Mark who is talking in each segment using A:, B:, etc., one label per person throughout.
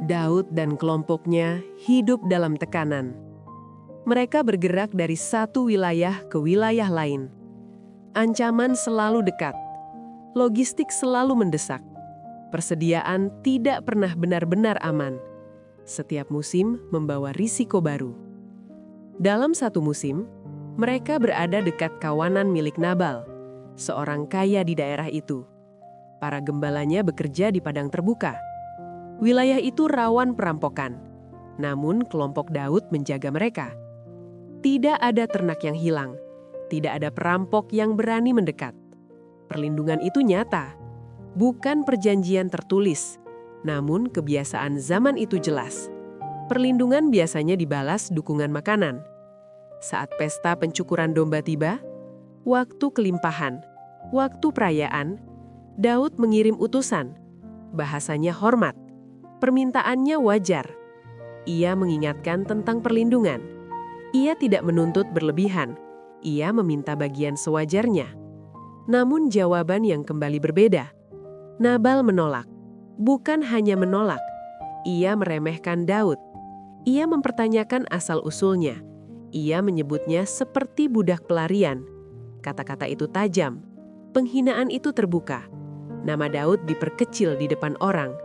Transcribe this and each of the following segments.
A: Daud dan kelompoknya hidup dalam tekanan. Mereka bergerak dari satu wilayah ke wilayah lain. Ancaman selalu dekat. Logistik selalu mendesak. Persediaan tidak pernah benar-benar aman. Setiap musim membawa risiko baru. Dalam satu musim, mereka berada dekat kawanan milik Nabal, seorang kaya di daerah itu. Para gembalanya bekerja di padang terbuka. Wilayah itu rawan perampokan, namun kelompok Daud menjaga mereka. Tidak ada ternak yang hilang, tidak ada perampok yang berani mendekat. Perlindungan itu nyata, bukan perjanjian tertulis, namun kebiasaan zaman itu jelas. Perlindungan biasanya dibalas dukungan makanan. Saat pesta pencukuran domba tiba, waktu kelimpahan, waktu perayaan, Daud mengirim utusan. Bahasanya hormat, permintaannya wajar. Ia mengingatkan tentang perlindungan. Ia tidak menuntut berlebihan, ia meminta bagian sewajarnya. Namun jawaban yang kembali berbeda. Nabal menolak. Bukan hanya menolak, ia meremehkan Daud. Ia mempertanyakan asal-usulnya. Ia menyebutnya seperti budak pelarian. Kata-kata itu tajam. Penghinaan itu terbuka. Nama Daud diperkecil di depan orang.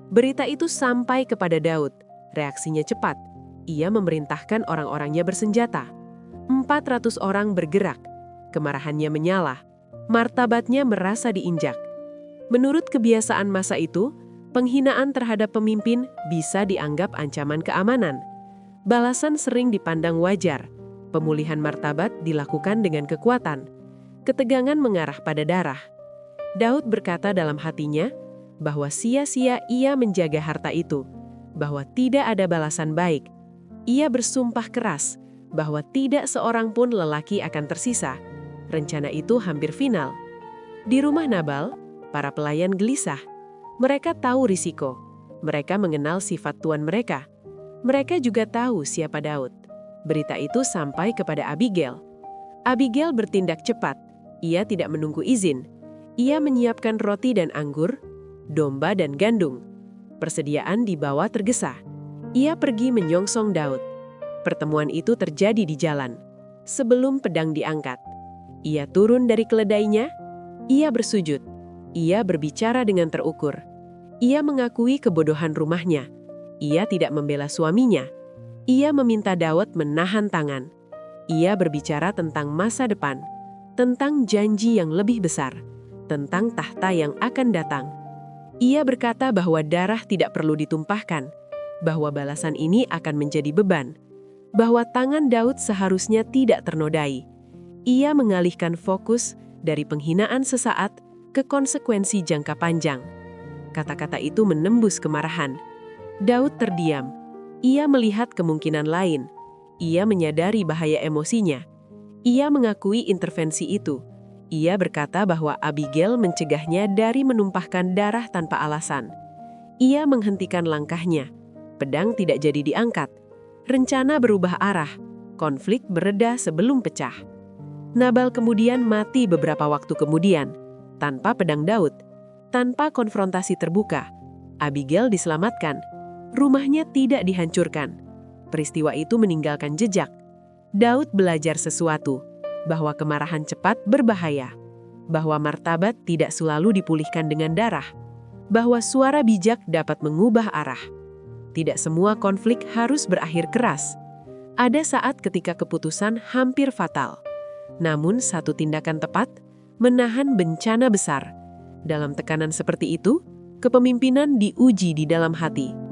A: Berita itu sampai kepada Daud. Reaksinya cepat. Ia memerintahkan orang-orangnya bersenjata. 400 orang bergerak. Kemarahannya menyala. Martabatnya merasa diinjak. Menurut kebiasaan masa itu, penghinaan terhadap pemimpin bisa dianggap ancaman keamanan. Balasan sering dipandang wajar. Pemulihan martabat dilakukan dengan kekuatan. Ketegangan mengarah pada darah. Daud berkata dalam hatinya bahwa sia-sia ia menjaga harta itu, bahwa tidak ada balasan baik. Ia bersumpah keras bahwa tidak seorang pun lelaki akan tersisa. Rencana itu hampir final. Di rumah Nabal, para pelayan gelisah. Mereka tahu risiko. Mereka mengenal sifat tuan mereka. Mereka juga tahu siapa Daud. Berita itu sampai kepada Abigail. Abigail bertindak cepat. Ia tidak menunggu izin. Ia menyiapkan roti dan anggur, domba dan gandum. Persediaan dibawa tergesa. Ia pergi menyongsong Daud. Pertemuan itu terjadi di jalan. Sebelum pedang diangkat. Ia turun dari keledainya. Ia bersujud. Ia berbicara dengan terukur. Ia mengakui kebodohan rumahnya. Ia tidak membela suaminya. Ia meminta Daud menahan tangan. Ia berbicara tentang masa depan, tentang janji yang lebih besar, tentang tahta yang akan datang. Ia berkata bahwa darah tidak perlu ditumpahkan, bahwa balasan ini akan menjadi beban, bahwa tangan Daud seharusnya tidak ternodai. Ia mengalihkan fokus dari penghinaan sesaat ke konsekuensi jangka panjang. Kata-kata itu menembus kemarahan. Daud terdiam. Ia melihat kemungkinan lain. Ia menyadari bahaya emosinya. Ia mengakui intervensi itu. Ia berkata bahwa Abigail mencegahnya dari menumpahkan darah tanpa alasan. Ia menghentikan langkahnya. Pedang tidak jadi diangkat. Rencana berubah arah. Konflik bereda sebelum pecah. Nabal kemudian mati beberapa waktu kemudian, tanpa pedang Daud, tanpa konfrontasi terbuka. Abigail diselamatkan. Rumahnya tidak dihancurkan. Peristiwa itu meninggalkan jejak. Daud belajar sesuatu, bahwa kemarahan cepat berbahaya, bahwa martabat tidak selalu dipulihkan dengan darah, bahwa suara bijak dapat mengubah arah. Tidak semua konflik harus berakhir keras. Ada saat ketika keputusan hampir fatal. Namun satu tindakan tepat menahan bencana besar. Dalam tekanan seperti itu, kepemimpinan diuji di dalam hati.